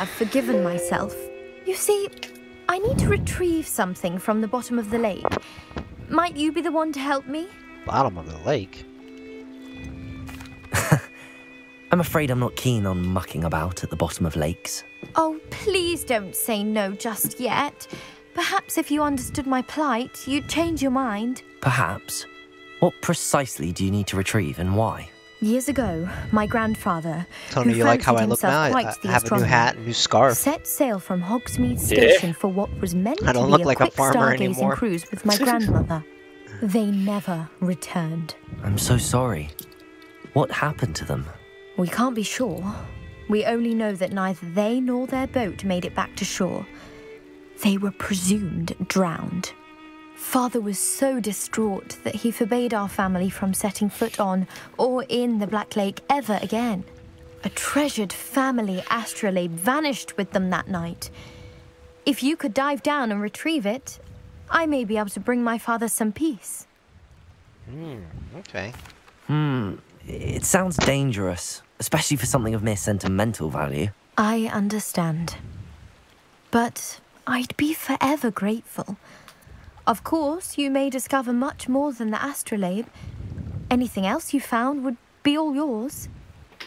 have forgiven myself. You see, I need to retrieve something from the bottom of the lake. Might you be the one to help me? Bottom of the lake? I'm afraid I'm not keen on mucking about at the bottom of lakes. Oh, please don't say no just yet. Perhaps if you understood my plight, you'd change your mind. Perhaps. What precisely do you need to retrieve and why? Years ago, my grandfather, Tony, who you like how I fancied look now? himself I quite the have a new astronomer, hat, a new scarf. set sail from Hogsmeade Station for what was meant I don't to look be a like a quick farmer stargazing anymore. cruise with my grandmother. They never returned. I'm so sorry. What happened to them? We can't be sure. We only know that neither they nor their boat made it back to shore. They were presumed drowned. Father was so distraught that he forbade our family from setting foot on or in the Black Lake ever again. A treasured family astrolabe vanished with them that night. If you could dive down and retrieve it, I may be able to bring my father some peace. Okay. It sounds dangerous, especially for something of mere sentimental value. I understand. But I'd be forever grateful. Of course, you may discover much more than the astrolabe. Anything else you found would be all yours.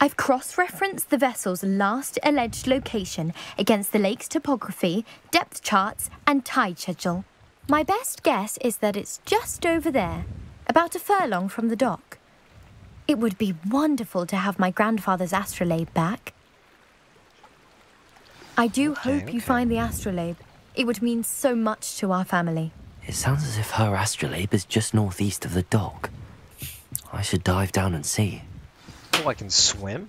I've cross-referenced the vessel's last alleged location against the lake's topography, depth charts, and tide schedule. My best guess is that it's just over there, about a furlong from the dock. It would be wonderful to have my grandfather's astrolabe back. I do hope you find the astrolabe. It would mean so much to our family. It sounds as if her astrolabe is just northeast of the dock. I should dive down and see. Oh, I can swim?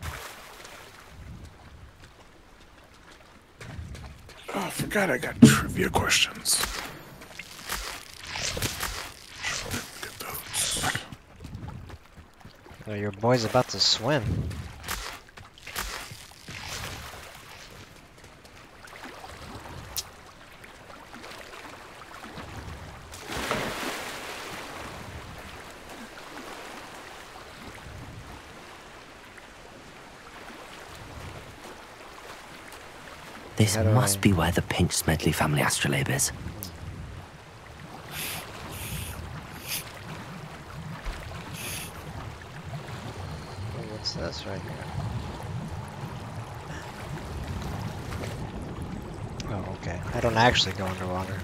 Oh, I forgot I got trivia questions. Get those. Oh, your boy's about to swim. This must be where the Pinch Smedley family astrolabe is. Oh, what's this right here? Oh, okay. I don't actually go underwater.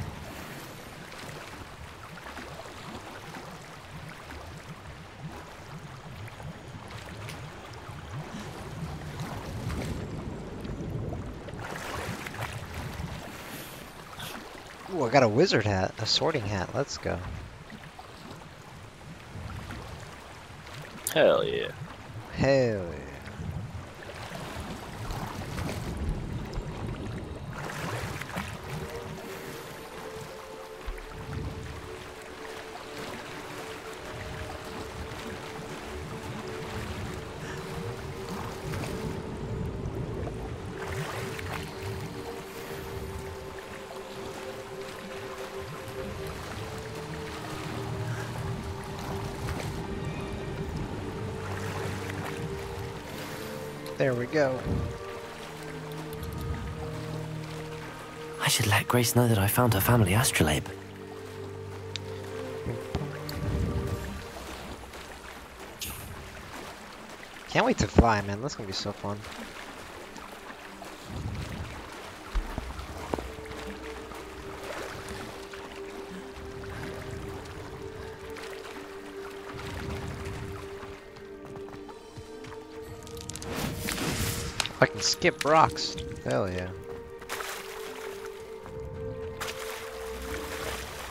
Ooh, I got a wizard hat, a sorting hat. Let's go. Hell yeah. Hell yeah. There we go. I should let Grace know that I found her family astrolabe. Can't wait to fly, man. That's gonna be so fun. I can skip rocks. Hell yeah.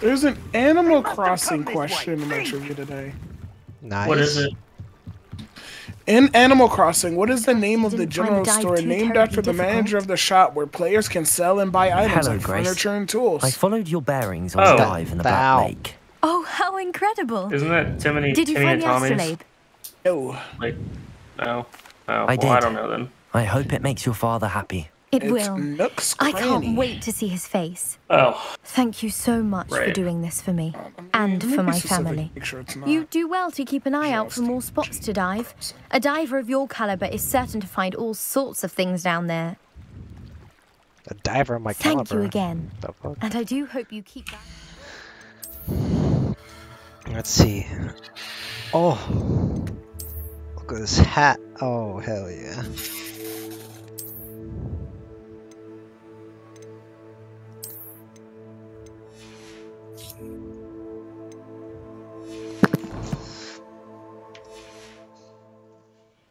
There's an Animal Crossing question in my trivia today. Nice. What is it? In Animal Crossing, what is the name of the Didn't find general the dive store too named terribly after the difficult. manager of the shop where players can sell and buy items Hello, like Grace. furniture and tools? I followed your bearings on Oh. a dive in the Bow. Black Lake. Oh, how incredible! Isn't that Timmy, Did you Timmy find and the Tommy's? astrolabe? No. Like, no. Oh, I well, I did. don't know then. I hope it makes your father happy. It It's will. Nook's I Cranny. can't wait to see his face. Oh, Thank you so much for Right. doing this for me. Let And me for be my specific, family. Make sure it's not. You do well to keep an eye out for Just more spots to dive. A diver of your caliber is certain to find all sorts of things down there. A diver in my Thank caliber. you again. The fuck? And I do hope you keep that. Let's see. Oh, look at this hat. Oh, hell yeah.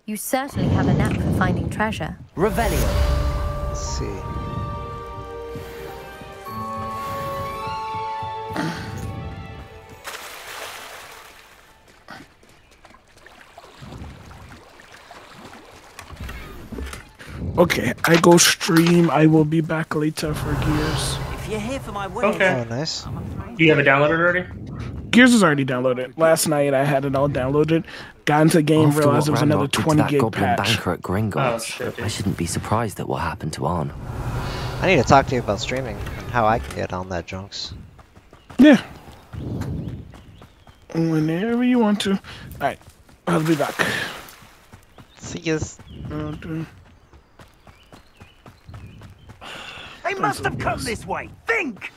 You certainly have a knack for finding treasure. Revelio. Let's see. Okay, I go stream. I will be back later for Gears. If you're here for my wedding, Okay. Oh, nice. Do you have it downloaded already? Gears is already downloaded. Last night I had it all downloaded. Got into the game, after realized what it was another Ranrock did to 20 that gig goblin patch. banker at Oh, Gringotts, shit. I shouldn't be surprised at what happened to Arn. I need to talk to you about streaming and how I can get on that junks. Yeah. Whenever you want to. Alright, I'll be back. See you. They must have come this way. Think!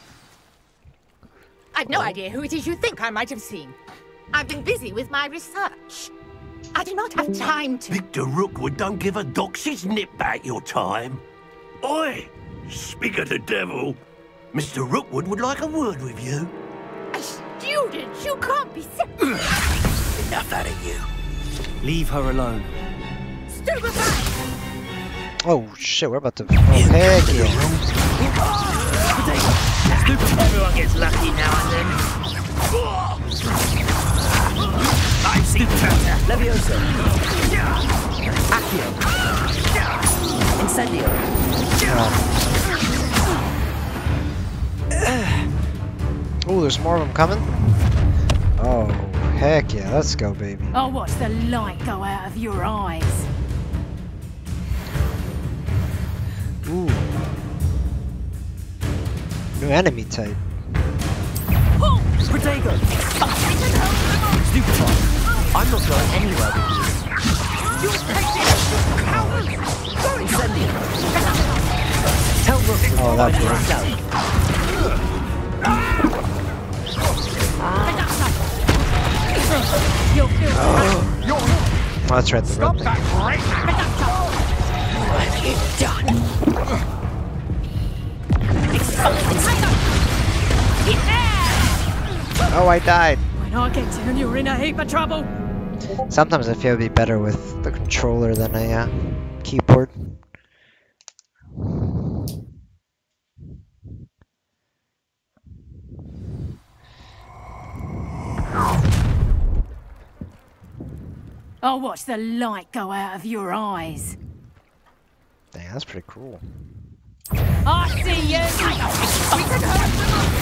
I've no idea who it is you think I might have seen. I've been busy with my research. I do not have time to... Victor Rookwood don't give a doxy's nip back your time. Oi! Speak of the devil. Mr. Rookwood would like a word with you. A student? You can't be sick. Enough out of you. Leave her alone. Stupefy! Oh shit, we're about to. Oh, heck yeah. Everyone gets lucky now and then. I see treasure. Levioso. Accio. Incendio. Oh, there's more of them coming. Oh, heck yeah, let's go, baby. Oh, watch the light go out of your eyes. Ooh. New enemy type. Protego. Stupefy. I'm not going anywhere with you. Incendio. Tell Rookwood Oh, that to worked. find Oh, that's right, the red thing. What have you done? Oh, I died. When I get to you, you're in a heap of trouble. Sometimes I feel it'd be better with the controller than a keyboard. I'll watch the light go out of your eyes. Dang, that's pretty cool. I see you.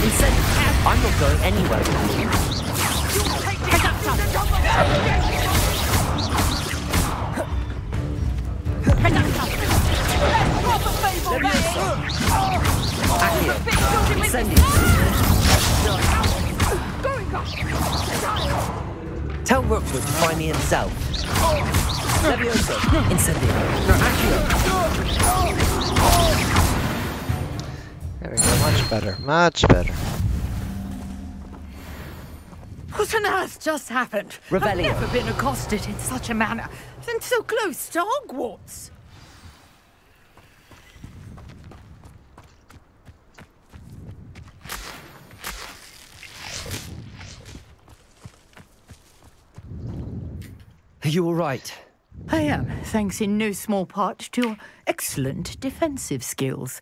Incendio. I'm not going anywhere with you. Accio. Incendio. Tell Rookwood to find me himself. Levioso. Incendio. Accio. There we go, much better, much better. What on earth just happened? Revelio. I've never been accosted in such a manner, and so close to Hogwarts. Are you all right? I am, thanks in no small part to your excellent defensive skills.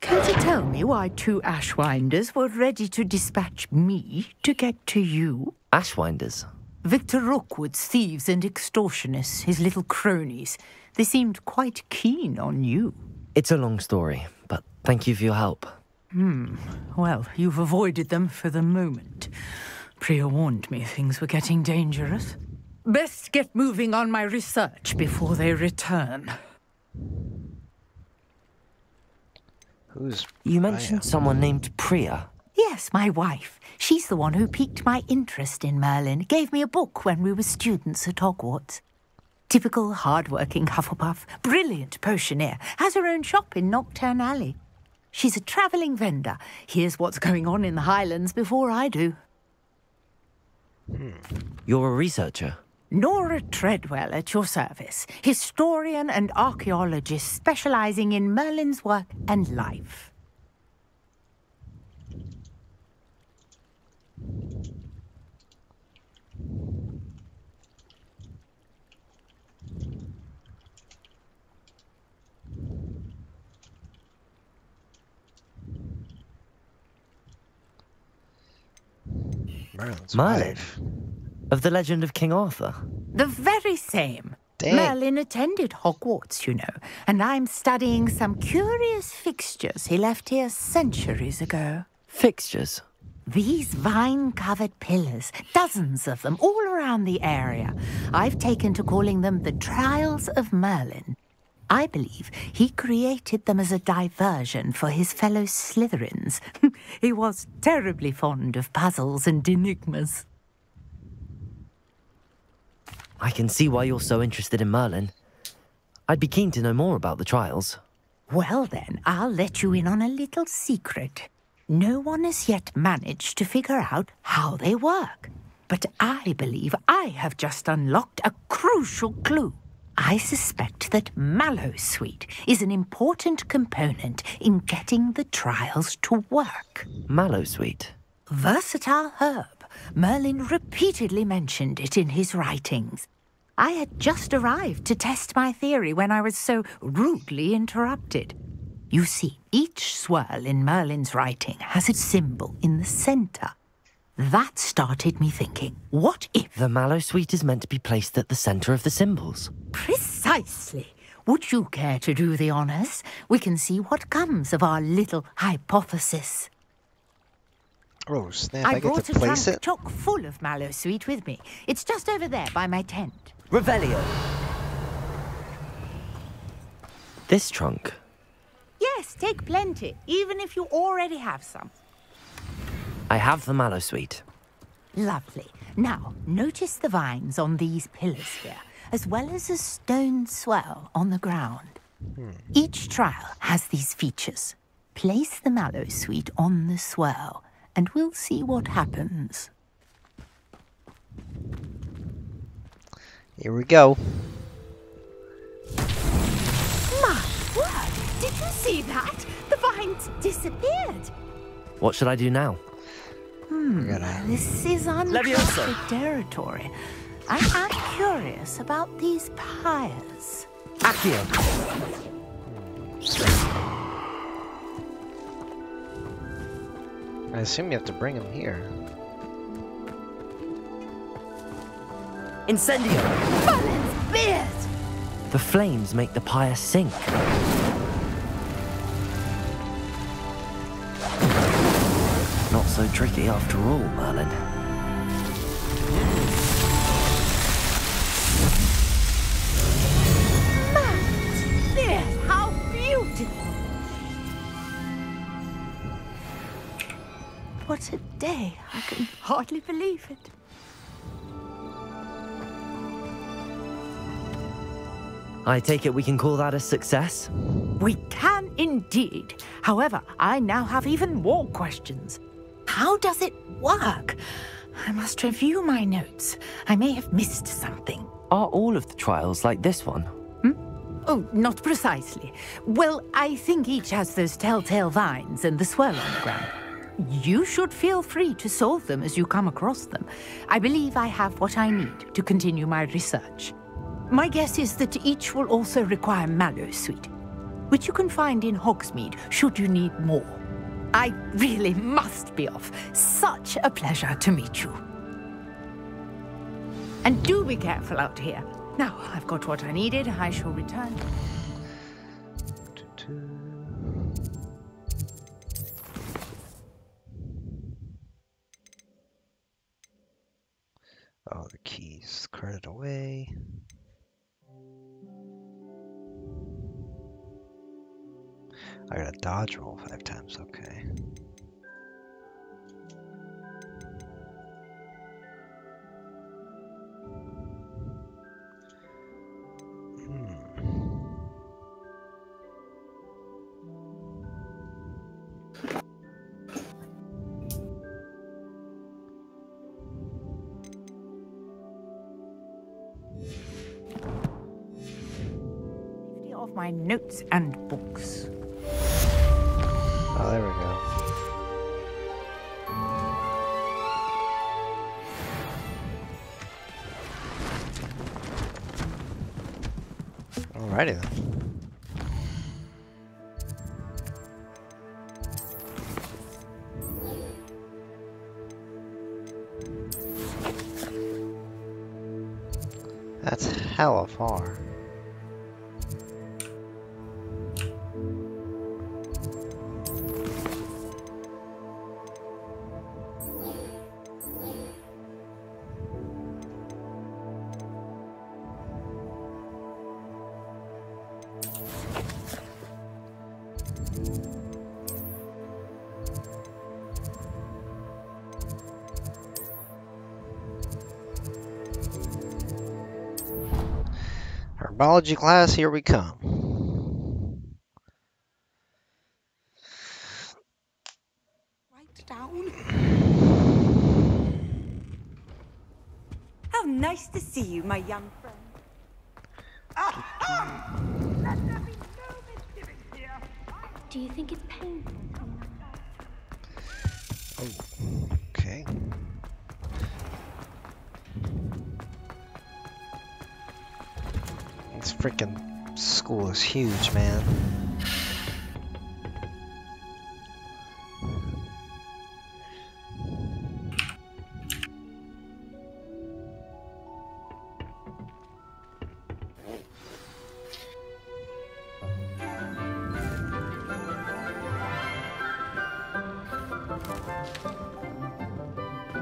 Can you tell me why two Ashwinders were ready to dispatch me to get to you? Ashwinders. Victor Rookwood's thieves and extortionists, his little cronies. They seemed quite keen on you. It's a long story, but thank you for your help. Well, you've avoided them for the moment. Priya warned me things were getting dangerous. Best get moving on my research before they return. Who's You mentioned someone named Priya. Yes, my wife. She's the one who piqued my interest in Merlin. Gave me a book when we were students at Hogwarts. Typical hard-working Hufflepuff. Brilliant potioneer. Has her own shop in Knockturn Alley. She's a travelling vendor. Hears what's going on in the Highlands before I do. You're a researcher? Nora Treadwell at your service. Historian and archaeologist specialising in Merlin's work and life. Merlin's Merlin? wife. Of the legend of King Arthur? The very same. Dang. Merlin attended Hogwarts, you know, and I'm studying some curious fixtures he left here centuries ago. Fixtures? These vine-covered pillars, dozens of them all around the area. I've taken to calling them the Trials of Merlin. I believe he created them as a diversion for his fellow Slytherins. He was terribly fond of puzzles and enigmas. I can see why you're so interested in Merlin. I'd be keen to know more about the trials. Well then, I'll let you in on a little secret. No one has yet managed to figure out how they work. But I believe I have just unlocked a crucial clue. I suspect that Mallowsweet is an important component in getting the trials to work. Mallowsweet? Versatile herb. Merlin repeatedly mentioned it in his writings. I had just arrived to test my theory when I was so rudely interrupted. You see, each swirl in Merlin's writing has its symbol in the centre. That started me thinking, what if... The Mallowsweet is meant to be placed at the centre of the symbols. Precisely. Would you care to do the honours? We can see what comes of our little hypothesis. Oh, snap, I I get brought to a place trunk it? chock full of Mallowsweet with me. It's just over there by my tent. Revelio! This trunk? Yes, take plenty, even if you already have some. I have the Mallowsweet. Lovely. Now, notice the vines on these pillars here, as well as a stone swell on the ground. Each trial has these features. Place the Mallowsweet on the swell, and we'll see what happens. Here we go. My word! Did you see that? The vines disappeared. What should I do now? We're gonna... This is uncharted territory. I am curious about these pyres. Accio! I assume you have to bring him here. Incendio! Merlin's beard! The flames make the pyre sink. Not so tricky after all, Merlin. Merlin's beard! How beautiful! What a day! I can hardly believe it. I take it we can call that a success? We can indeed. However, I now have even more questions. How does it work? I must review my notes. I may have missed something. Are all of the trials like this one? Oh, not precisely. Well, I think each has those telltale vines and the swirl on the ground. You should feel free to solve them as you come across them. I believe I have what I need to continue my research. My guess is that each will also require Mallowsweet, which you can find in Hogsmeade should you need more. I really must be off. Such a pleasure to meet you. And do be careful out here. Now, I've got what I needed. I shall return. Oh, the keys. Carted away. I gotta dodge roll 5 times, okay. my notes and books. Oh, there we go. Alrighty then. That's hella far. Herbology class, here we come. Right down. How nice to see you, my young friend. Do you think it's painful? Okay. This freaking school is huge, man.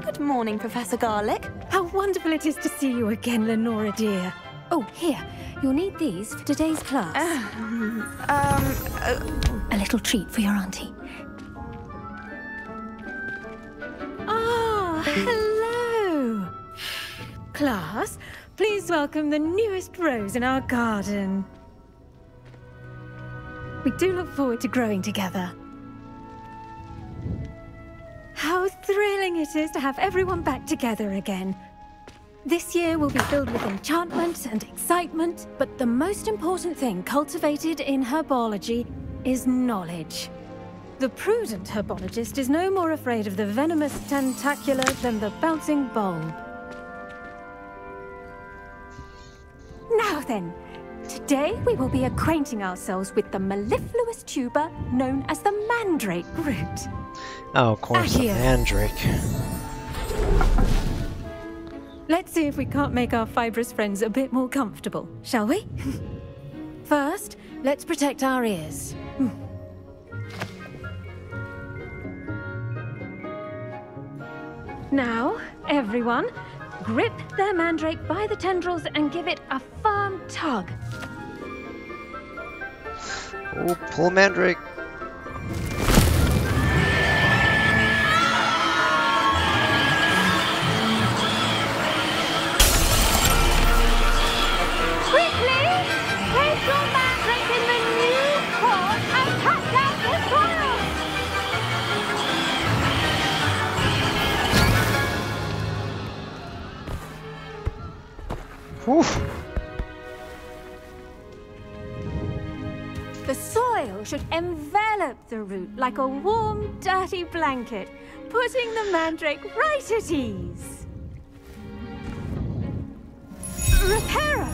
Good morning, Professor Garlic. How wonderful it is to see you again, Lenora dear. Oh, here. You'll need these for today's class. A little treat for your auntie. Ah, hello. Class, please welcome the newest rose in our garden. We do look forward to growing together. How thrilling it is to have everyone back together again. This year will be filled with enchantment and excitement, but the most important thing cultivated in herbology is knowledge. The prudent herbologist is no more afraid of the venomous tentacular than the bouncing bulb. Now then, today we will be acquainting ourselves with the mellifluous tuber known as the mandrake root. Oh, of course, the mandrake. Let's see if we can't make our fibrous friends a bit more comfortable, shall we? First, let's protect our ears. Now, everyone, grip their mandrake by the tendrils and give it a firm tug. Oh, pull mandrake. Oof. The soil should envelop the root like a warm, dirty blanket, putting the mandrake right at ease. Reparo!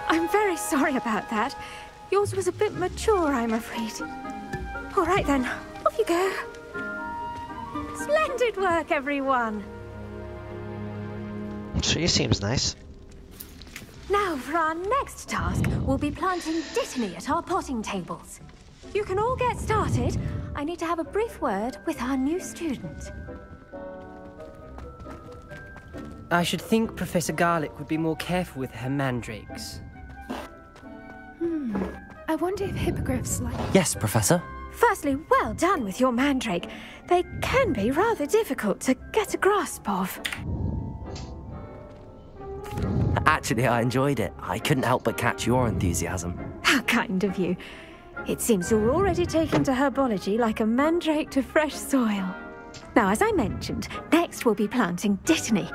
I'm very sorry about that. Yours was a bit mature, I'm afraid. All right then, off you go. Splendid work, everyone. She seems nice. Now, for our next task, we'll be planting dittany at our potting tables. You can all get started. I need to have a brief word with our new student. I should think Professor Garlic would be more careful with her mandrakes. I wonder if hippogriffs like... Yes, Professor. Firstly, well done with your mandrake. They can be rather difficult to get a grasp of. Actually, I enjoyed it. I couldn't help but catch your enthusiasm. How kind of you. It seems you're already taken to herbology like a mandrake to fresh soil. Now, as I mentioned, next we'll be planting dittany.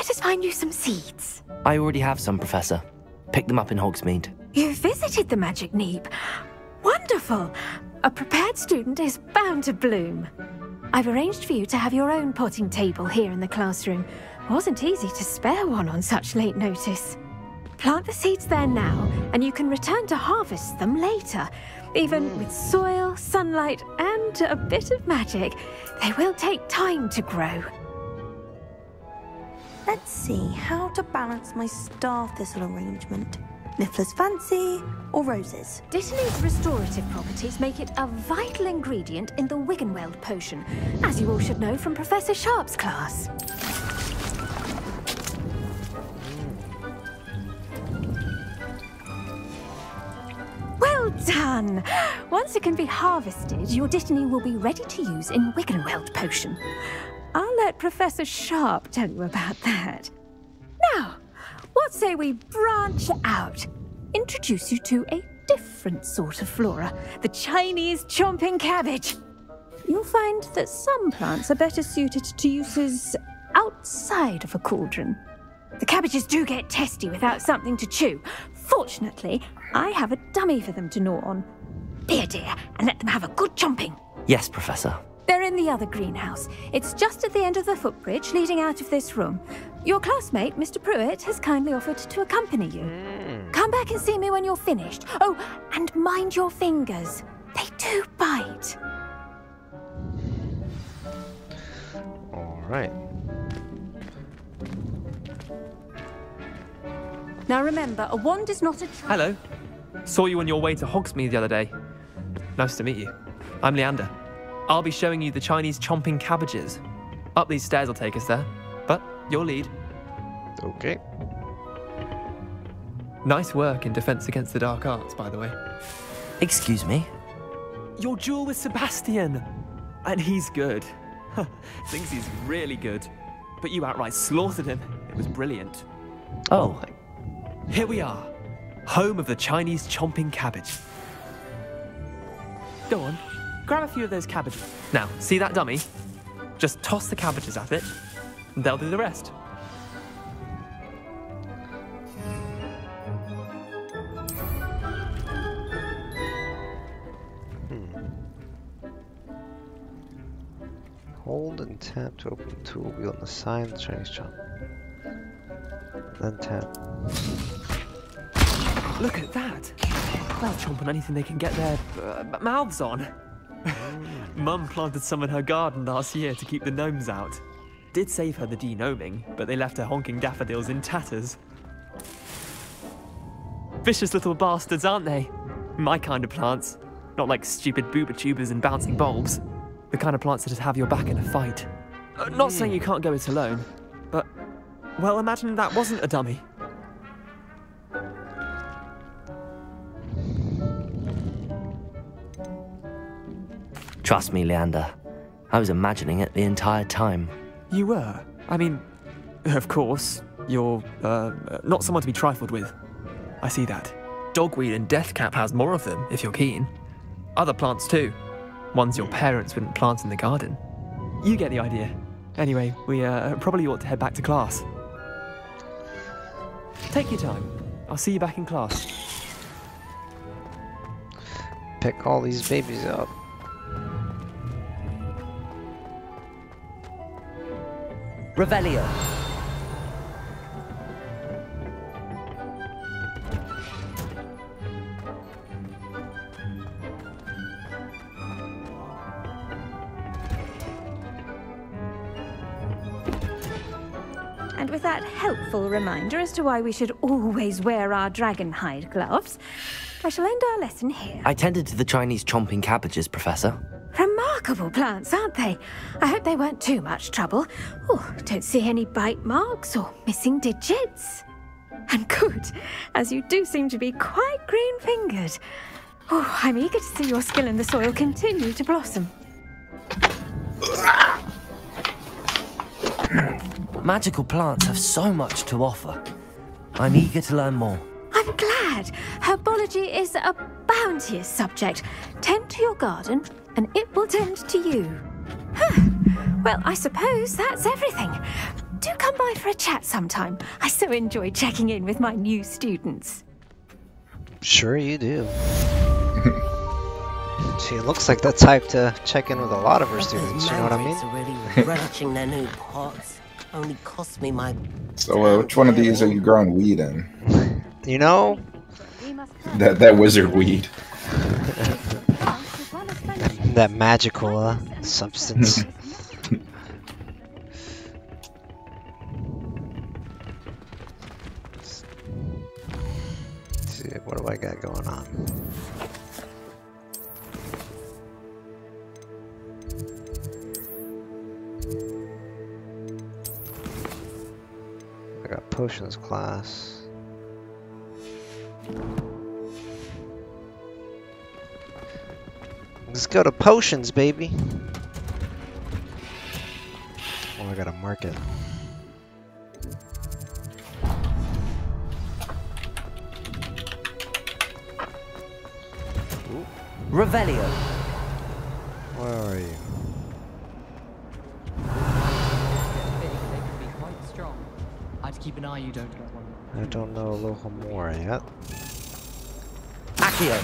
let us find you some seeds. I already have some, Professor. Pick them up in Hogsmeade. You visited the Magic Neep. Wonderful. A prepared student is bound to bloom. I've arranged for you to have your own potting table here in the classroom. Wasn't easy to spare one on such late notice. Plant the seeds there now, and you can return to harvest them later. Even with soil, sunlight, and a bit of magic, they will take time to grow. Let's see how to balance my star thistle arrangement. Niffler's fancy or roses? Dittany's restorative properties make it a vital ingredient in the Wiggenweld potion, as you all should know from Professor Sharp's class. Well done! Once it can be harvested, your Dittany will be ready to use in Wiggenweld potion. I'll let Professor Sharp tell you about that. Now, what say we branch out? Introduce you to a different sort of flora, the Chinese chomping cabbage. You'll find that some plants are better suited to uses outside of a cauldron. The cabbages do get testy without something to chew. Fortunately, I have a dummy for them to gnaw on. Be a dear and let them have a good chomping. Yes, Professor. They're in the other greenhouse. It's just at the end of the footbridge leading out of this room. Your classmate, Mr. Pruitt, has kindly offered to accompany you. Come back and see me when you're finished. Oh, and mind your fingers. They do bite. All right. Now remember, a wand is not a... Hello. Saw you on your way to Hogsmeade the other day. Nice to meet you. I'm Leander. I'll be showing you the Chinese chomping cabbages. Up these stairs will take us there, but your lead. Okay. Nice work in Defense Against the Dark Arts, by the way. Excuse me? Your duel with Sebastian! And he's good. Thinks he's really good. But you outright slaughtered him. It was brilliant. Oh. Here we are. Home of the Chinese chomping cabbage. Go on. Grab a few of those cabbages. Now, see that dummy? Just toss the cabbages at it, and they'll do the rest. Hold and tap to open the tool wheel on the side of the Chinese chomp. Then tap. Look at that! They'll chomp on anything they can get their mouths on. Mum planted some in her garden last year to keep the gnomes out. Did save her the de-gnoming, but they left her honking daffodils in tatters. Vicious little bastards, aren't they? My kind of plants. Not like stupid booba tubers and bouncing bulbs. The kind of plants that just have your back in a fight. Not saying you can't go it alone, but, well, imagine that wasn't a dummy. Trust me, Leander. I was imagining it the entire time. You were? I mean, of course, you're, not someone to be trifled with. I see that. Dogweed and deathcap has more of them, if you're keen. Other plants too. Ones your parents wouldn't plant in the garden. You get the idea. Anyway, we probably ought to head back to class. Take your time. I'll see you back in class. Pick all these babies up. Revelio. And with that helpful reminder as to why we should always wear our dragon hide gloves, I shall end our lesson here. I tended to the Chinese chomping cabbages, Professor. Remarkable plants, aren't they? I hope they weren't too much trouble. Oh, don't see any bite marks or missing digits. And good, as you do seem to be quite green-fingered. Oh, I'm eager to see your skill in the soil continue to blossom. Magical plants have so much to offer. I'm eager to learn more. I'm glad. Herbology is a bounteous subject. Tend to your garden, and it will tend to you. Huh. Well, I suppose that's everything. Do come by for a chat sometime. I so enjoy checking in with my new students. Sure you do. She looks like the type to check in with a lot of her students, you know what I mean? Are really relishing their new pots. Only cost me my... So, which one of these are you growing weed in? You know? That wizard weed. That magical substance. Let's see, what do I got going on? I got potions class. Let's go to potions, baby. Oh, I gotta mark it. Ooh. Revelio. Where are you? They can be quite strong. I'd keep an eye you don't get one. I don't know a little more yet. Accio.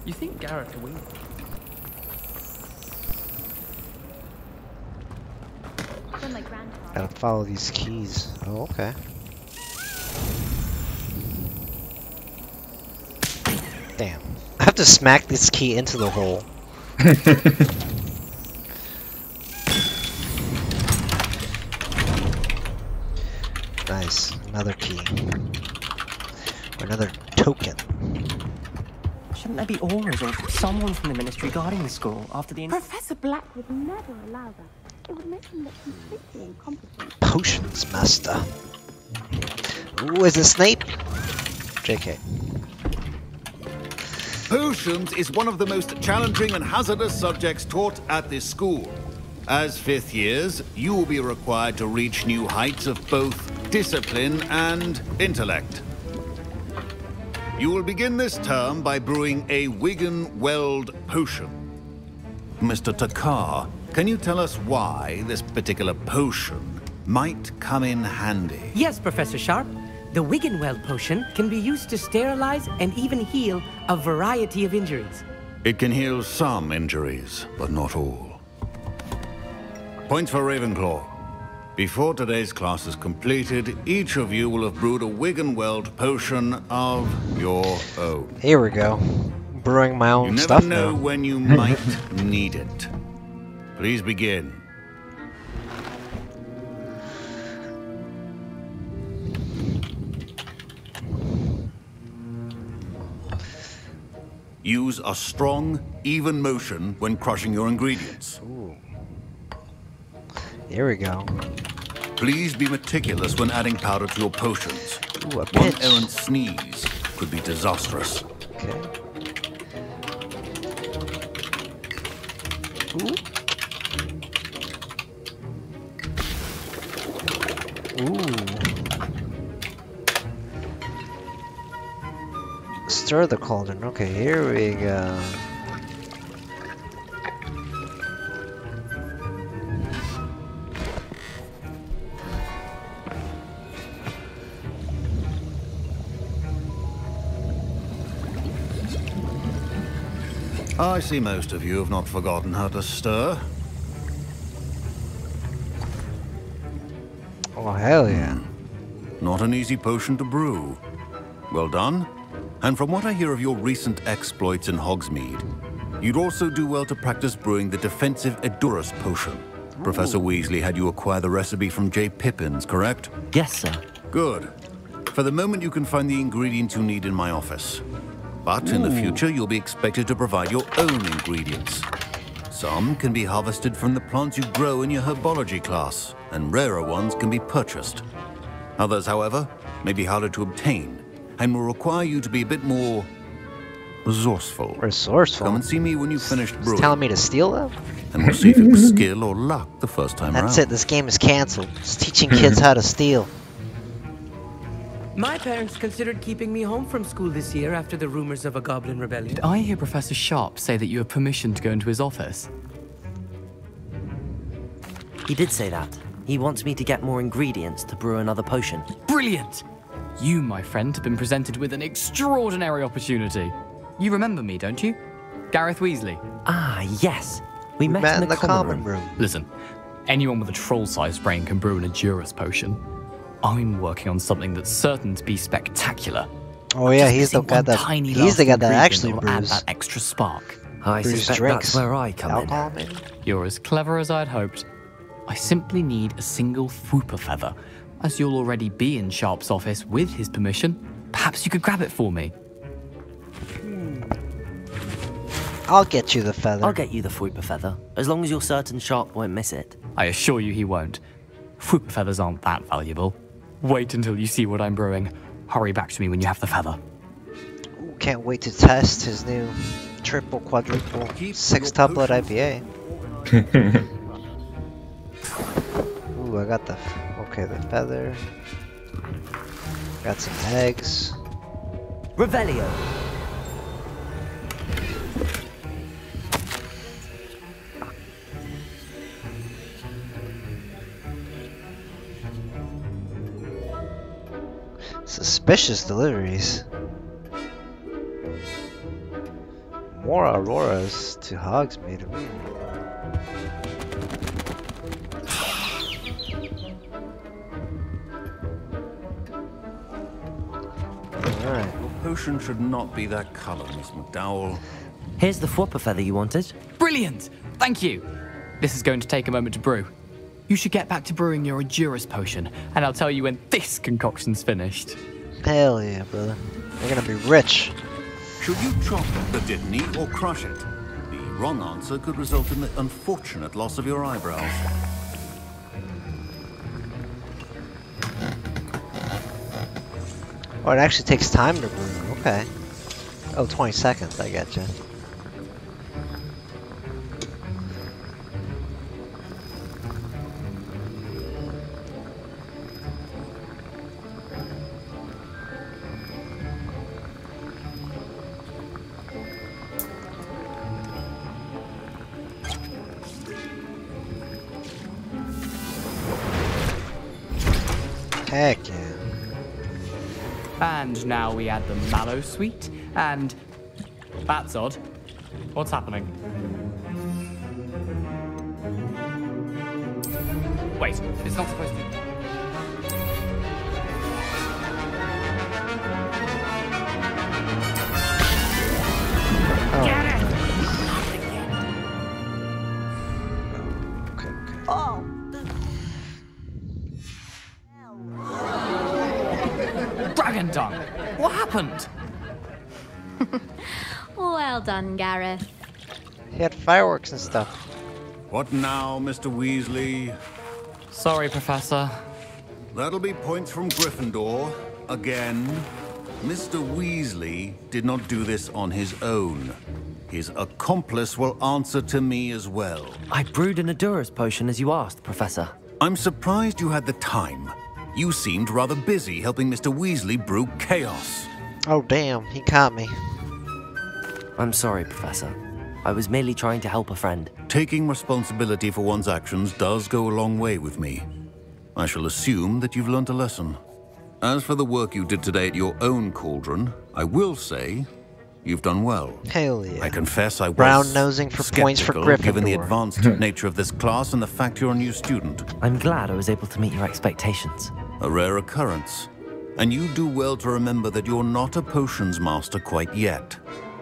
You think Garrett will win? Gotta follow these keys. Oh, okay. Damn. I have to smack this key into the hole. Nice. Another key. Or another token. Shouldn't there be auras or someone from the ministry guarding the school after the... Professor Black would never allow that. It would make him look completely incompetent. Potions master. Ooh, is it Snape? JK. Potions is one of the most challenging and hazardous subjects taught at this school. As fifth years, you will be required to reach new heights of both discipline and intellect. You will begin this term by brewing a Wigan-Weld potion. Mr. Takar, can you tell us why this particular potion might come in handy? Yes, Professor Sharp. The Wigan-Weld potion can be used to sterilize and even heal a variety of injuries. It can heal some injuries, but not all. Points for Ravenclaw. Before today's class is completed, each of you will have brewed a Wigan-Weld potion of your own. Here we go. Brewing my own You stuff never know now. when you might need it. Please begin. Use a strong, even motion when crushing your ingredients. Ooh. Here we go. Please be meticulous when adding powder to your potions. Ooh, a One pitch. errant sneeze could be disastrous. Okay. Ooh. Ooh. Stir the cauldron. Okay, here we go. I see most of you have not forgotten how to stir. Oh, hell yeah. Not an easy potion to brew. Well done. And from what I hear of your recent exploits in Hogsmeade, you'd also do well to practice brewing the defensive Edurus potion. Professor Weasley had you acquire the recipe from J. Pippins, correct? Yes, sir. Good. For the moment, you can find the ingredients you need in my office. But in the future, you'll be expected to provide your own ingredients. Some can be harvested from the plants you grow in your herbology class, and rarer ones can be purchased. Others, however, may be harder to obtain, and will require you to be a bit more resourceful. Resourceful? Come and see me when you've finished brewing. It's telling me to steal them? And we'll see if it was skill or luck the first time That's around. it, this game is cancelled. It's teaching kids how to steal. My parents considered keeping me home from school this year after the rumors of a goblin rebellion. Did I hear Professor Sharp say that you have permission to go into his office? He did say that. He wants me to get more ingredients to brew another potion. Brilliant! You, my friend, have been presented with an extraordinary opportunity. You remember me, don't you? Gareth Weasley. Ah, yes. We met in the common room. Listen, anyone with a troll-sized brain can brew an Edurus potion. I'm working on something that's certain to be spectacular. Oh yeah, he's the guy that actually will add brews. that extra spark. I Brews suspect drinks. that's where I come Alcohol, in. maybe? You're as clever as I'd hoped. I simply need a single Fwooper feather. As you'll already be in Sharp's office with his permission, perhaps you could grab it for me. I'll get you the feather. I'll get you the Fwooper feather, as long as you're certain Sharp won't miss it. I assure you he won't. Fwooper feathers aren't that valuable. Wait until you see what I'm brewing. Hurry back to me when you have the feather. Ooh, can't wait to test his new triple, quadruple, sextuplet IPA. Ooh, I got the feather. Got some eggs. Revelio. Suspicious deliveries. More Auroras to Hogsmeade. Alright. Your potion should not be that color, Miss McDowell. Here's the Fwooper feather you wanted. Brilliant! Thank you! This is going to take a moment to brew. You should get back to brewing your Edurus potion, and I'll tell you when this concoction's finished. Hell yeah, brother. You're gonna be rich. Should you chop the Dittany or crush it? The wrong answer could result in the unfortunate loss of your eyebrows. Oh, it actually takes time to brew. Okay. Oh, 20 seconds. I getcha. Heck yeah. And now we add the mallow sweet, and... That's odd. What's happening? Wait, it's not supposed to... Oh. Dragon Dung! What happened? Well done, Gareth. He had fireworks and stuff. What now, Mr. Weasley? Sorry, Professor. That'll be points from Gryffindor. Again. Mr. Weasley did not do this on his own. His accomplice will answer to me as well. I brewed an Edurus potion as you asked, Professor. I'm surprised you had the time. You seemed rather busy helping Mr. Weasley brew chaos. Oh damn, he caught me. I'm sorry, Professor. I was merely trying to help a friend. Taking responsibility for one's actions does go a long way with me. I shall assume that you've learnt a lesson. As for the work you did today at your own cauldron, I will say you've done well. Hell yeah. I confess I was brown-nosing for points for skeptical, Gryffindor. given the advanced nature of this class and the fact you're a new student. I'm glad I was able to meet your expectations. A rare occurrence. And you do well to remember that you're not a potions master quite yet.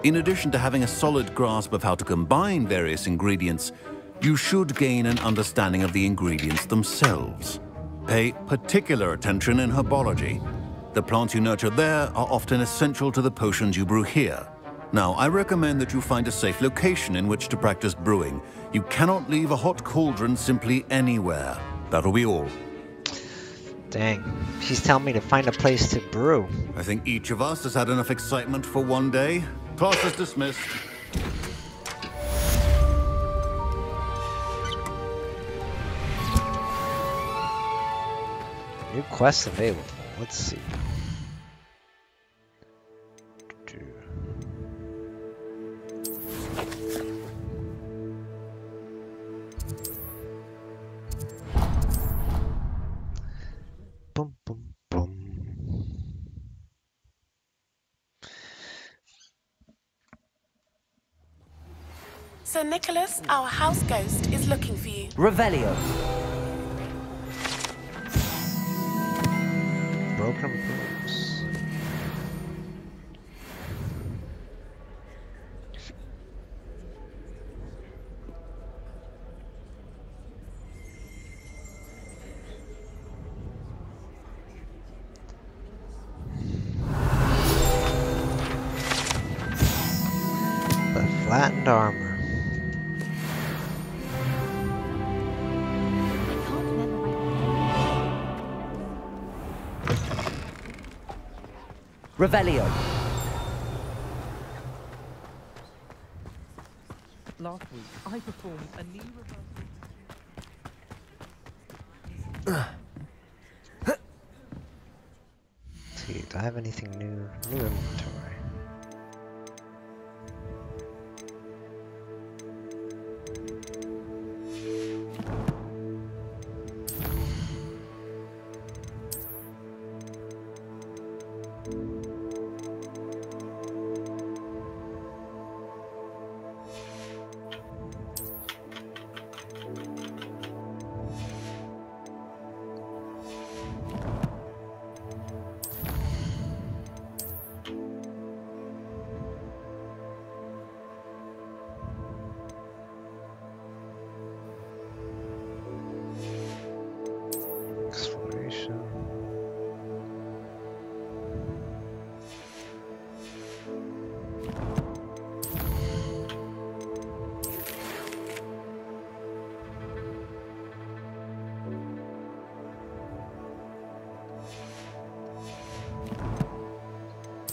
In addition to having a solid grasp of how to combine various ingredients, you should gain an understanding of the ingredients themselves. Pay particular attention in herbology. The plants you nurture there are often essential to the potions you brew here. Now, I recommend that you find a safe location in which to practice brewing. You cannot leave a hot cauldron simply anywhere. That'll be all. Dang, she's telling me to find a place to brew. I think each of us has had enough excitement for one day. Class is dismissed. New quest available. Let's see. Sir Nicholas, our house ghost, is looking for you. Revelio. Broken books. The flattened armor. Revelio. Last week, I performed a new See, do I have anything new? New inventory. Exploration.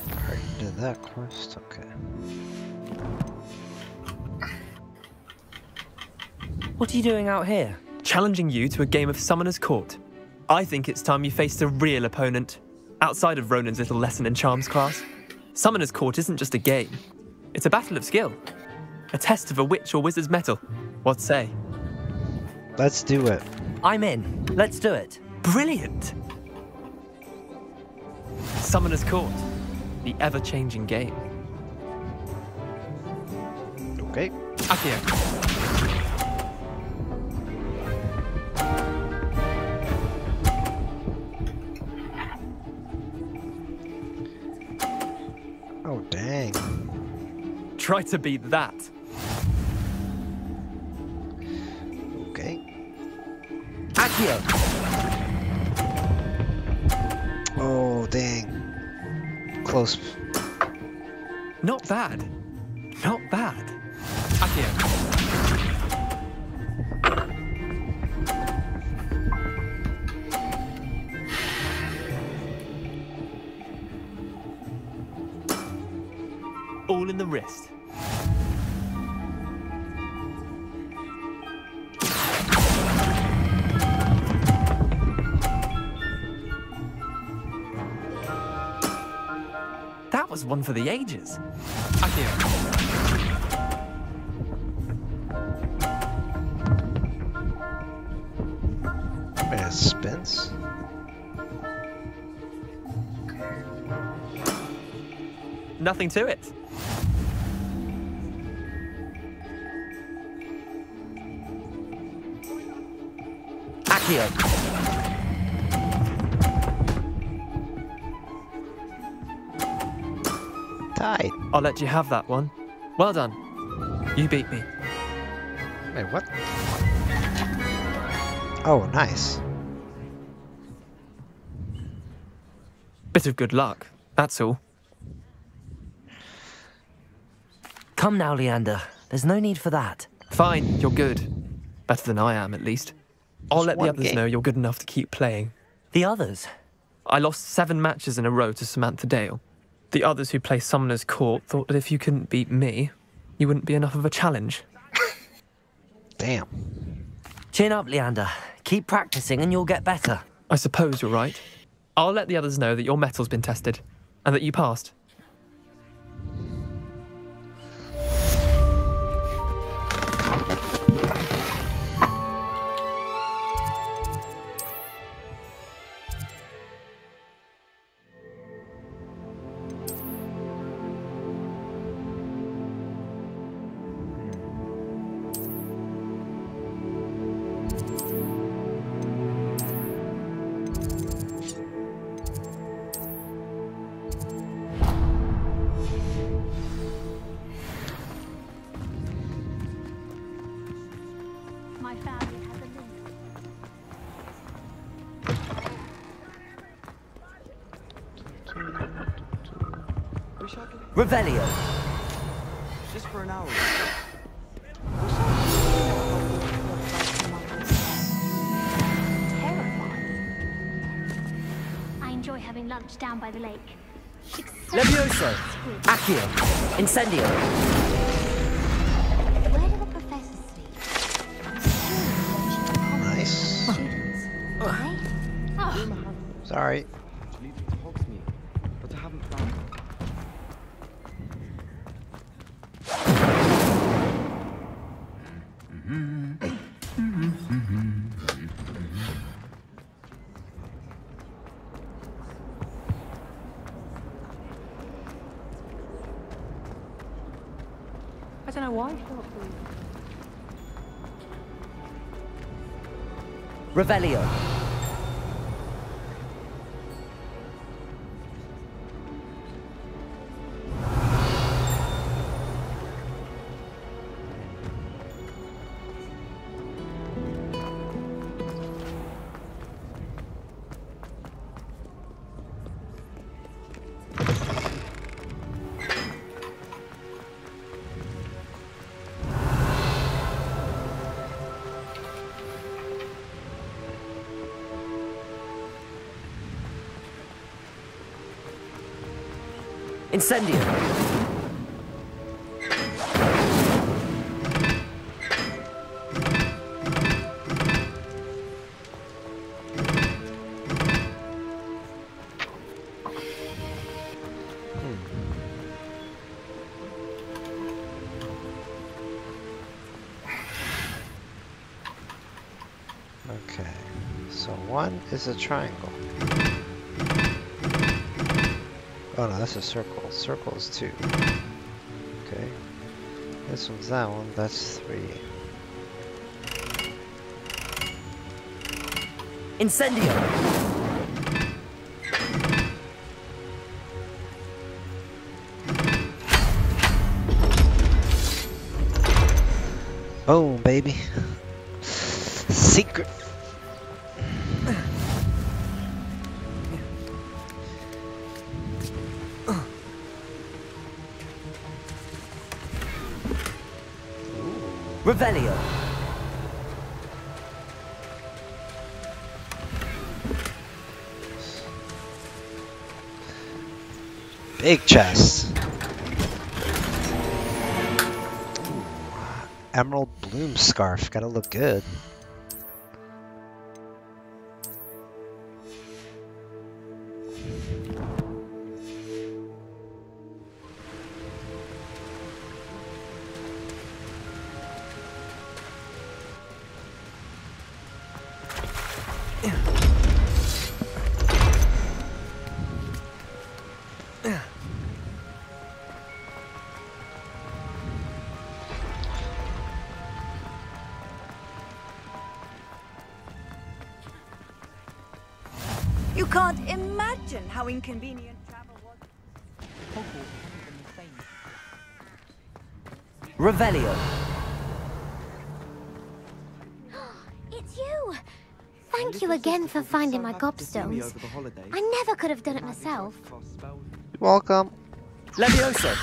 Already did that quest, okay. What are you doing out here? challenging you to a game of Summoner's Court. I think it's time you faced a real opponent, outside of Ronan's little lesson in charms class. Summoner's Court isn't just a game. It's a battle of skill. A test of a witch or wizard's mettle. What say? Let's do it. I'm in. Let's do it. Brilliant! Summoner's Court. The ever-changing game. Okay. Akio. Oh, dang. Try to beat that. Okay. Akio. Oh, dang. Close. Not bad. Not bad. Akio. All in the wrist. That was one for the ages. Akio. Man, Spence. Nothing to it. Akio. Tied. I'll let you have that one. Well done. You beat me. Wait, what? Oh, nice. Bit of good luck, that's all. Come now, Leander. There's no need for that. Fine, you're good. Better than I am, at least. I'll let the others know you're good enough to keep playing. The others? I lost 7 matches in a row to Samantha Dale. The others who play Summoner's Court thought that if you couldn't beat me, you wouldn't be enough of a challenge. Damn. Chin up, Leander. Keep practicing and you'll get better. I suppose you're right. I'll let the others know that your metal's been tested, and that you passed. Revelio. Just for an hour. I enjoy having lunch down by the lake. Levioso. Accio. Incendio. Where do the professors sleep? Nice. Sorry. But I haven't found it. I don't know why. Revelio. Incendio. Okay, so one is a triangle. Oh no, that's a circle. Circle is 2. Okay. This one's that one, that's 3. Incendio. Boom, baby. Secret. Revelio. Big chest. Ooh. Emerald bloom scarf. Gotta look good. You can't imagine how inconvenient travel was. Revelio. It's you! Thank you again for finding my gobstones. I never could have done it myself. You're welcome. Levioso.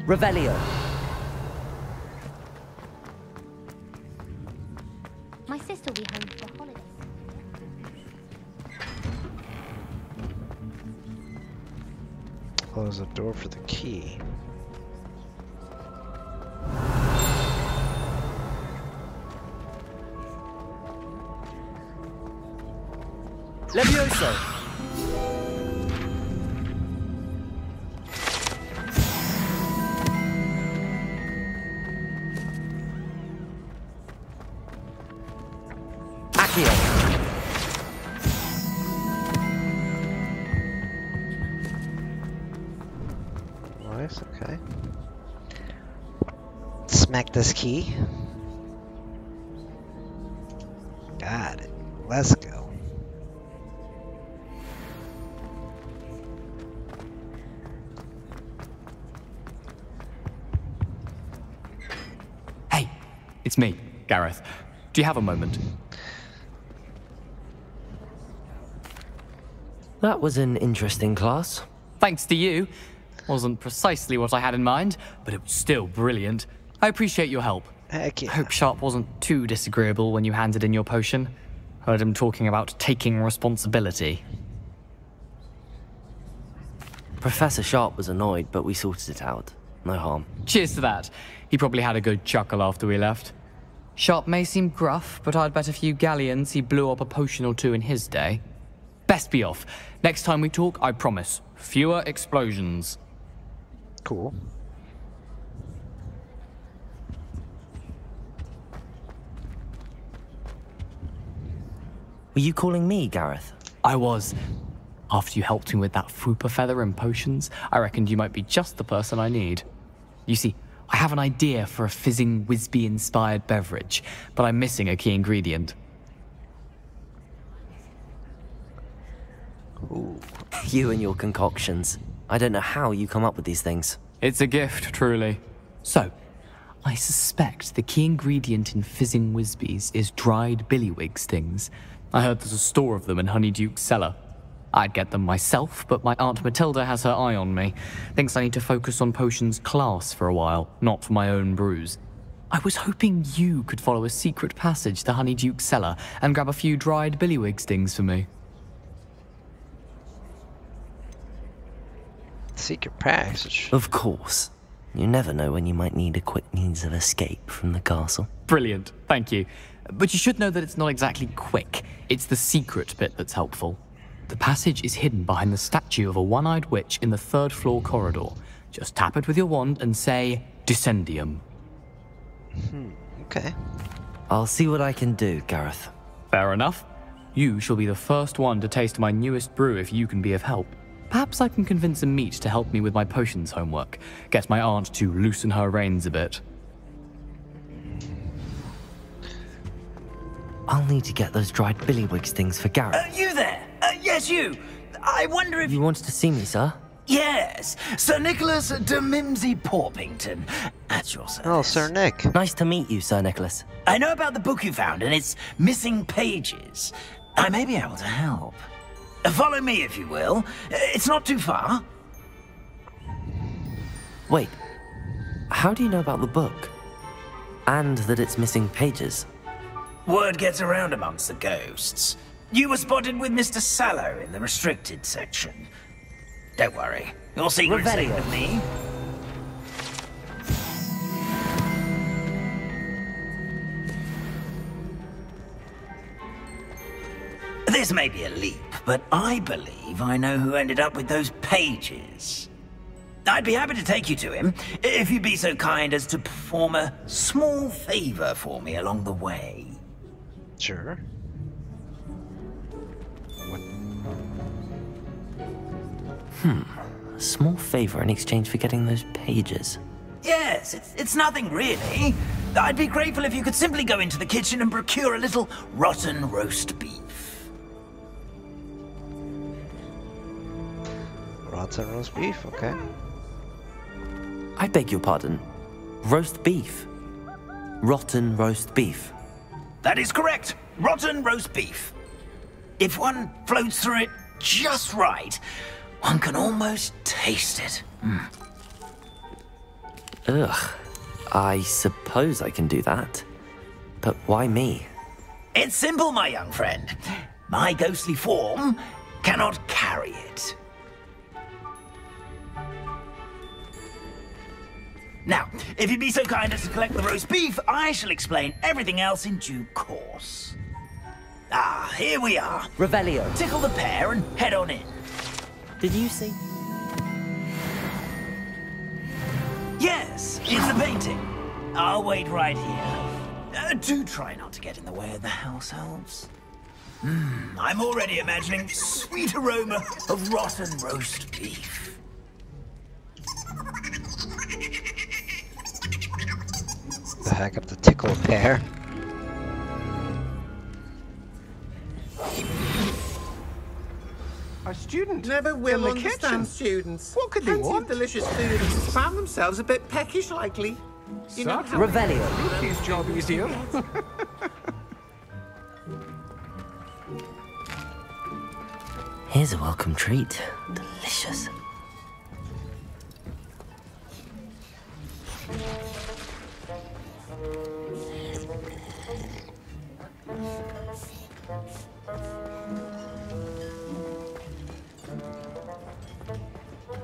Revelio. My sister will be home for the holidays. Close the door for the key. Levioso. Accio. Nice, okay. Smack this key. Got it. Let's go. Hey, it's me, Gareth. Do you have a moment? That was an interesting class. Thanks to you. Wasn't precisely what I had in mind, but it was still brilliant. I appreciate your help. Heck yeah. I hope Sharp wasn't too disagreeable when you handed in your potion. Heard him talking about taking responsibility. Professor Sharp was annoyed, but we sorted it out. No harm. Cheers to that. He probably had a good chuckle after we left. Sharp may seem gruff, but I'd bet a few galleons he blew up a potion or two in his day. Best be off. Next time we talk, I promise, fewer explosions. Cool. Were you calling me, Gareth? I was. After you helped me with that Fupa feather and potions, I reckoned you might be just the person I need. You see, I have an idea for a fizzing Wisby-inspired beverage, but I'm missing a key ingredient. Ooh. You and your concoctions. I don't know how you come up with these things. It's a gift, truly. So, I suspect the key ingredient in fizzing Wisbies is dried billywig stings. I heard there's a store of them in Honeyduke's cellar. I'd get them myself, but my Aunt Matilda has her eye on me. Thinks I need to focus on potions class for a while, not for my own brews. I was hoping you could follow a secret passage to Honeyduke's cellar and grab a few dried billywig stings for me. Secret passage? Of course. You never know when you might need a quick means of escape from the castle. Brilliant, thank you. But you should know that it's not exactly quick. It's the secret bit that's helpful. The passage is hidden behind the statue of a one-eyed witch in the third-floor corridor. Just tap it with your wand and say, Descendium. Okay. I'll see what I can do, Gareth. Fair enough. You shall be the first one to taste my newest brew if you can be of help. Perhaps I can convince a meat to help me with my potions homework. Get my aunt to loosen her reins a bit. I'll need to get those dried billywig stings for Gareth. You there? Yes, you. I wonder if... You wanted to see me, sir? Yes, Sir Nicholas de Mimsy Porpington. At your service. Oh, Sir Nick. Nice to meet you, Sir Nicholas. I know about the book you found and its missing pages. I may be able to help. Follow me, if you will. It's not too far. Wait. How do you know about the book? And that it's missing pages? Word gets around amongst the ghosts. You were spotted with Mr. Sallow in the restricted section. Don't worry. Your secret's safe with me. This may be a leap, but I believe I know who ended up with those pages. I'd be happy to take you to him, if you'd be so kind as to perform a small favor for me along the way. Sure. A small favor in exchange for getting those pages. Yes, it's nothing really. I'd be grateful if you could simply go into the kitchen and procure a little rotten roast beef. Rotten roast beef, okay. I beg your pardon. Roast beef. Rotten roast beef. That is correct. Rotten roast beef. If one floats through it just right, one can almost taste it. Ugh. I suppose I can do that. But why me? It's simple, my young friend. My ghostly form cannot carry it. Now, if you'd be so kind as to collect the roast beef, I shall explain everything else in due course. Ah, here we are. Revelio. Tickle the pear and head on in. Did you see? Yes, it's the painting. I'll wait right here. Do try not to get in the way of the house elves. I'm already imagining sweet aroma of rotten roast beef. The heck up the tickle pear. A student never will understand students. What could they want? Delicious food and found themselves a bit peckish likely. You know how Revelio. His job easier. Here's a welcome treat. Delicious.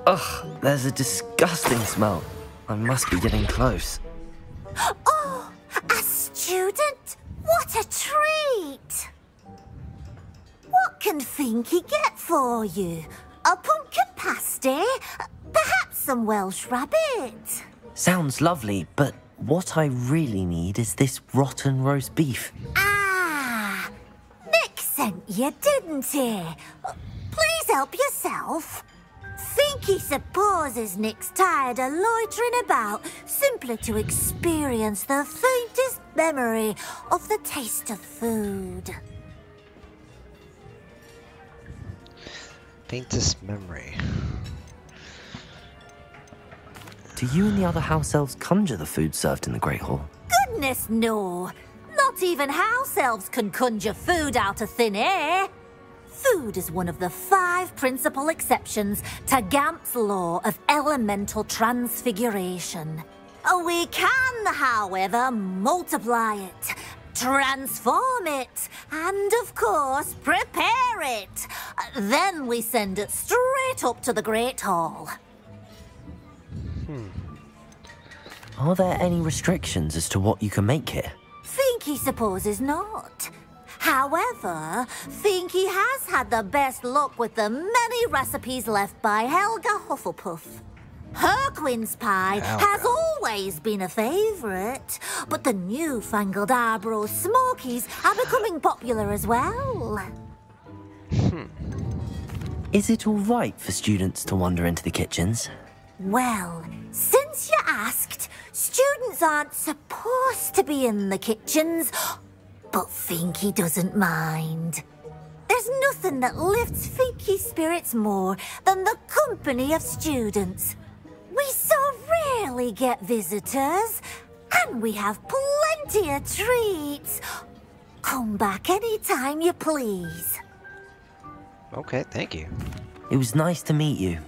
Ugh, there's a disgusting smell. I must be getting close. Oh, a student? What a treat! What can Finky get for you? A pumpkin pasty? Perhaps some Welsh rabbit? Sounds lovely, but what I really need is this rotten roast beef. Ah, Nick sent you, didn't he? Please help yourself. Finky supposes Nick's tired of loitering about simply to experience the faintest memory of the taste of food. Faintest memory. Do you and the other house elves conjure the food served in the Great Hall? Goodness, no. Not even house elves can conjure food out of thin air. Food is one of the 5 principal exceptions to Gamp's law of elemental transfiguration. We can, however, multiply it, transform it, and, of course, prepare it. Then we send it straight up to the Great Hall. Are there any restrictions as to what you can make here? Finky supposes not. However, Finky has had the best luck with the many recipes left by Helga Hufflepuff. Her quince pie has always been a favourite, but the newfangled Arbroath Smokies are becoming popular as well. Is it all right for students to wander into the kitchens? Well, since you asked, students aren't supposed to be in the kitchens, but Finky doesn't mind. There's nothing that lifts Finky's spirits more than the company of students. We so rarely get visitors, and we have plenty of treats. Come back any time you please. Okay, thank you. It was nice to meet you.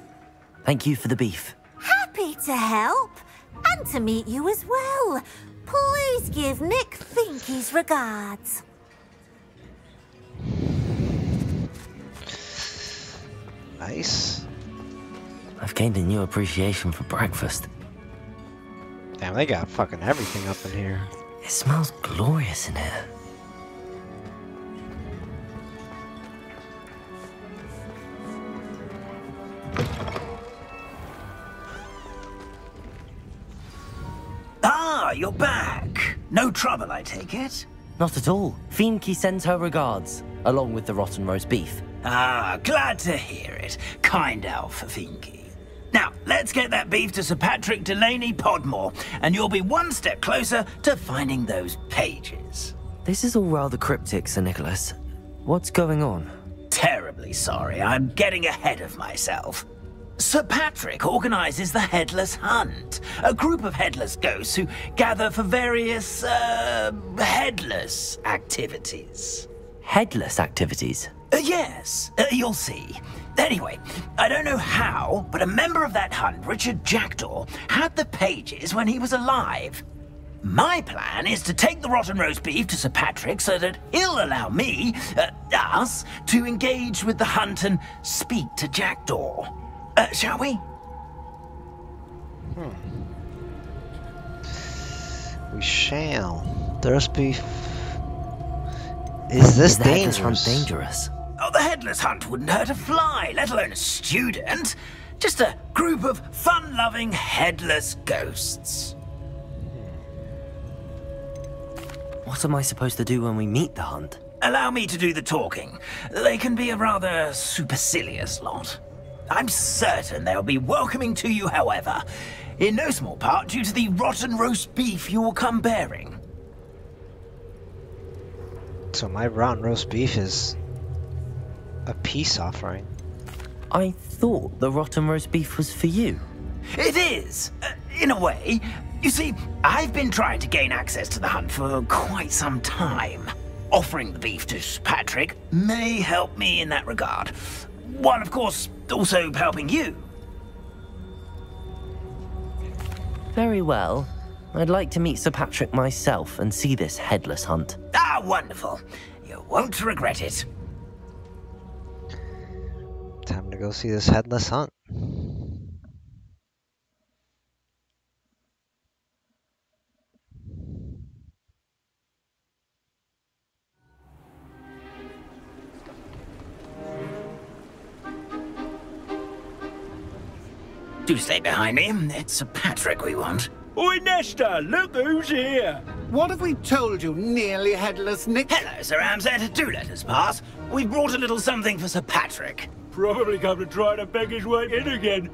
Thank you for the beef. Happy to help, and to meet you as well. Please give Nick Finky's regards. Nice. I've gained a new appreciation for breakfast. Damn, they got fucking everything up in here. It smells glorious in here. Ah, you're back. No trouble, I take it? Not at all. Finky sends her regards, along with the rotten roast beef. Ah, glad to hear it. Kind elf for Finky. Now, let's get that beef to Sir Patrick Delaney Podmore, and you'll be one step closer to finding those pages. This is all rather cryptic, Sir Nicholas. What's going on? Terribly sorry, I'm getting ahead of myself. Sir Patrick organises the Headless Hunt, a group of headless ghosts who gather for various, headless activities. Headless activities? Yes, you'll see. Anyway, I don't know how, but a member of that hunt, Richard Jackdaw, had the pages when he was alive. My plan is to take the rotten roast beef to Sir Patrick so that he'll allow me, us, to engage with the hunt and speak to Jackdaw. Shall we? We shall. The roast beef. Is this dangerous? Hunt dangerous? Oh, the headless hunt wouldn't hurt a fly, let alone a student. Just a group of fun-loving headless ghosts. What am I supposed to do when we meet the hunt? Allow me to do the talking. They can be a rather supercilious lot. I'm certain they'll be welcoming to you, however, in no small part due to the rotten roast beef you will come bearing. So my rotten roast beef is a peace offering. I thought the rotten roast beef was for you. It is, in a way. You see, I've been trying to gain access to the hunt for quite some time. Offering the beef to Patrick may help me in that regard. while of course also helping you. Very well. I'd like to meet Sir Patrick myself and see this headless hunt. Ah, wonderful. You won't regret it. Time to go see this headless hunt. Do stay behind me. It's Sir Patrick we want. Oi, Nesta, look who's here. What have we told you, nearly headless Nick? Hello, Sir Ramsed. Do let us pass. We've brought a little something for Sir Patrick. Probably come to try to beg his way in again.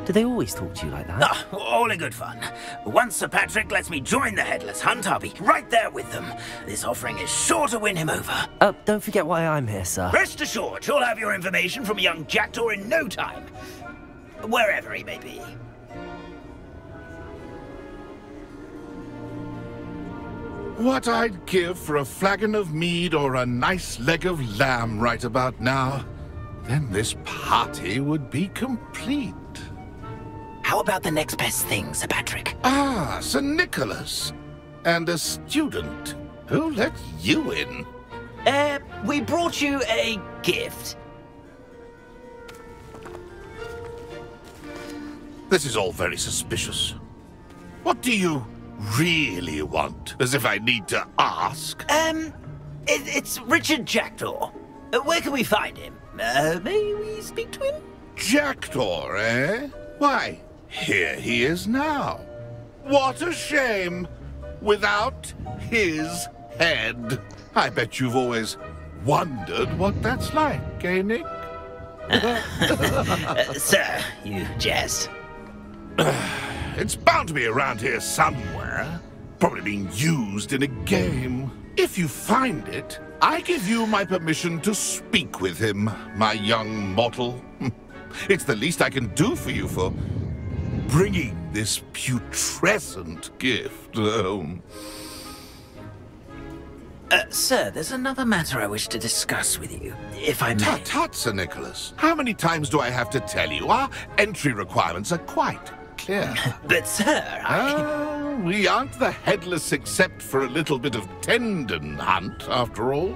Do they always talk to you like that? Ah, all in good fun. Once Sir Patrick lets me join the headless hunt, I'll be right there with them. This offering is sure to win him over. Don't forget why I'm here, sir. Rest assured, you'll have your information from a young jackdaw in no time. Wherever he may be. What I'd give for a flagon of mead or a nice leg of lamb right about now. Then this party would be complete. How about the next best thing, Sir Patrick? Ah, Sir Nicholas. And a student. Who let you in? We brought you a gift. This is all very suspicious. What do you really want? As if I need to ask. It's Richard Jackdaw. Where can we find him? May we speak to him? Jackdaw, eh? Why, here he is now. What a shame. Without his head. I bet you've always wondered what that's like, eh, Nick? Sir, you jest. It's bound to be around here somewhere. Probably being used in a game. If you find it, I give you my permission to speak with him, my young mortal. It's the least I can do for you for bringing this putrescent gift home. Sir, there's another matter I wish to discuss with you, if I may. Tut, tut, Sir Nicholas. How many times do I have to tell you? Our entry requirements are quite clear. But, sir, we aren't the headless except for a little bit of tendon hunt, after all.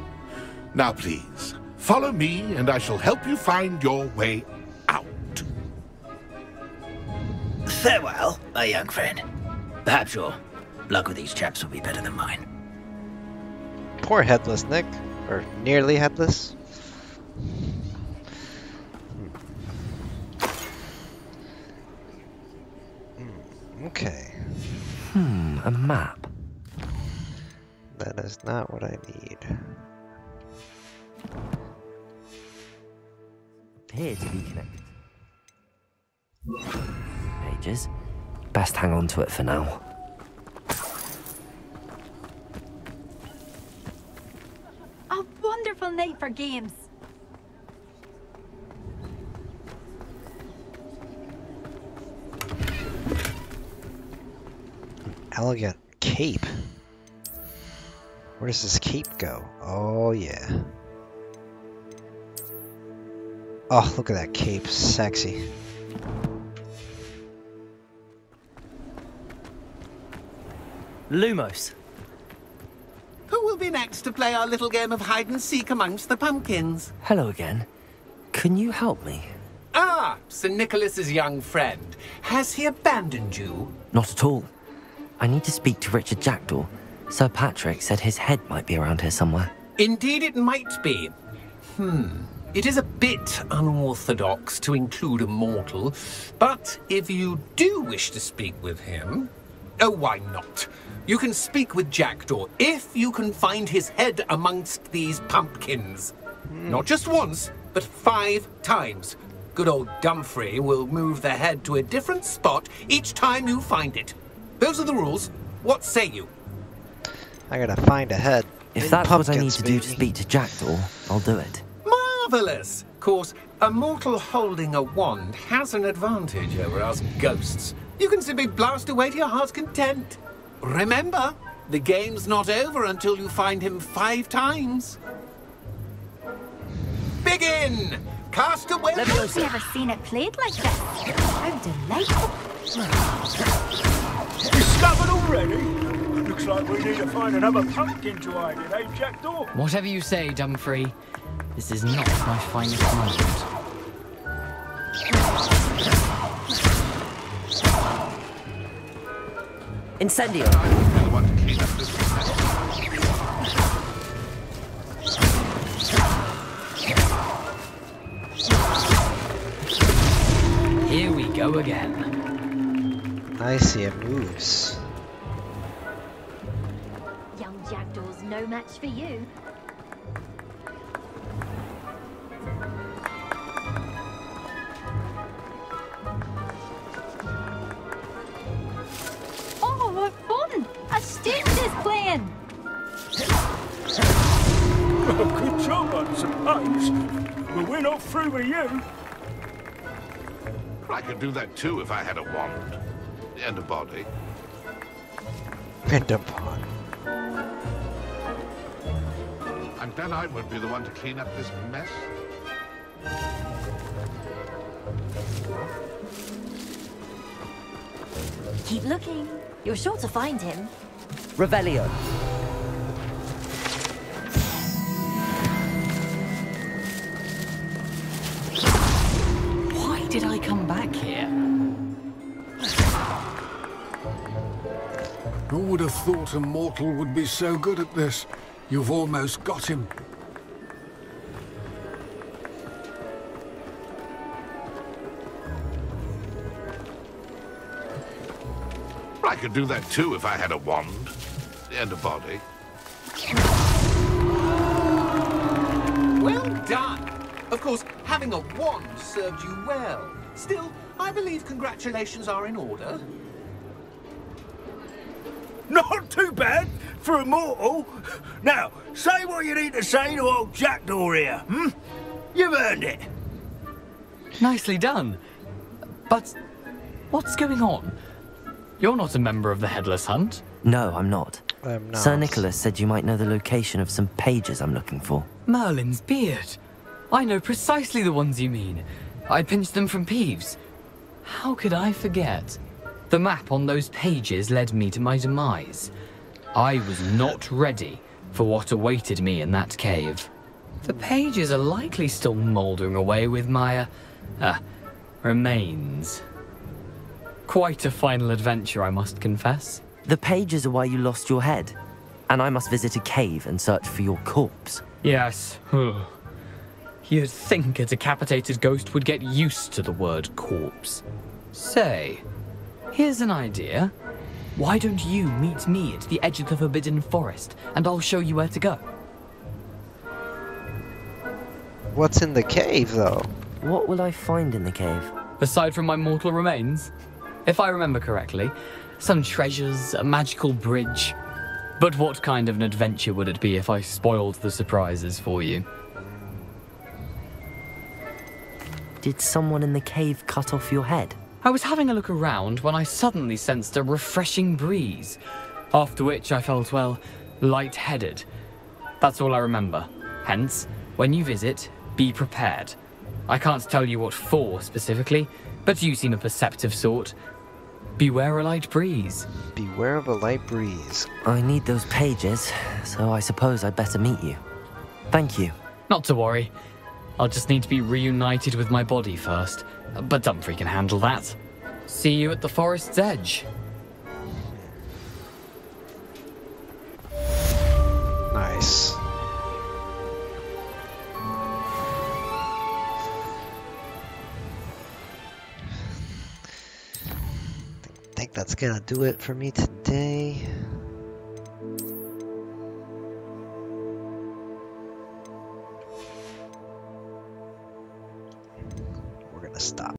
Now, please, follow me, and I shall help you find your way out. Farewell, my young friend. Perhaps your luck with these chaps will be better than mine. Poor headless Nick, or nearly headless. Okay. A map. That is not what I need. Appear to be connected. Pages. Best hang on to it for now. A wonderful night for games. Elegant cape. Where does this cape go? Oh, yeah. Oh, look at that cape. Sexy. Lumos. Who will be next to play our little game of hide-and-seek amongst the pumpkins? Hello again. Can you help me? Ah, Sir Nicholas's young friend. Has he abandoned you? Not at all. I need to speak to Richard Jackdaw. Sir Patrick said his head might be around here somewhere. Indeed it might be. It is a bit unorthodox to include a mortal, but if you do wish to speak with him... Oh, why not? You can speak with Jackdaw if you can find his head amongst these pumpkins. Not just once, but 5 times. Good old Dumfrey will move the head to a different spot each time you find it. Those are the rules. What say you? I gotta find a head. If that's what I need to do to speak to Jackdaw, I'll do it. Marvellous! Of course, a mortal holding a wand has an advantage over us ghosts. You can simply blast away to your heart's content. Remember, the game's not over until you find him 5 times. Begin! Cast away. I've never seen it played like this. How delightful. Discovered already? Looks like we need to find another pumpkin to hide in, eh, Jackdaw? Whatever you say, Dumfrey. This is not my finest moment. Incendio. Here we go again. I see it moves. Young Jackdaw's no match for you. Oh, what fun! A student is playing! Good job, I suppose. But we're not through with you. I could do that too if I had a wand. And a body. And a body. I'm glad I won't be the one to clean up this mess. Keep looking. You're sure to find him. Revelio. Why did I come back here? Who would have thought a mortal would be so good at this? You've almost got him. I could do that too if I had a wand. And a body. Well done. Of course, having a wand served you well. Still, I believe congratulations are in order. Not too bad for a mortal. Now, say what you need to say to old Jackdaw here, hmm? You've earned it. Nicely done. But what's going on? You're not a member of the Headless Hunt. No, I'm not. I'm not. Sir Nicholas said you might know the location of some pages I'm looking for. Merlin's beard. I know precisely the ones you mean. I pinched them from Peeves. How could I forget? The map on those pages led me to my demise. I was not ready for what awaited me in that cave. The pages are likely still mouldering away with my, remains. Quite a final adventure, I must confess. The pages are why you lost your head, and I must visit a cave and search for your corpse. Yes. You'd think a decapitated ghost would get used to the word corpse. Say, here's an idea. Why don't you meet me at the edge of the Forbidden Forest, and I'll show you where to go? What's in the cave, though? What will I find in the cave? Aside from my mortal remains? If I remember correctly, some treasures, a magical bridge. But what kind of an adventure would it be if I spoiled the surprises for you? Did someone in the cave cut off your head? I was having a look around when I suddenly sensed a refreshing breeze, after which I felt, well, lightheaded. That's all I remember. Hence, when you visit, be prepared. I can't tell you what for specifically, but you seem a perceptive sort. Beware a light breeze. Beware of a light breeze. I need those pages, so I suppose I'd better meet you. Thank you. Not to worry. I'll just need to be reunited with my body first, but Dumfrey can handle that. See you at the forest's edge. Nice. I think that's gonna do it for me today. We're gonna stop.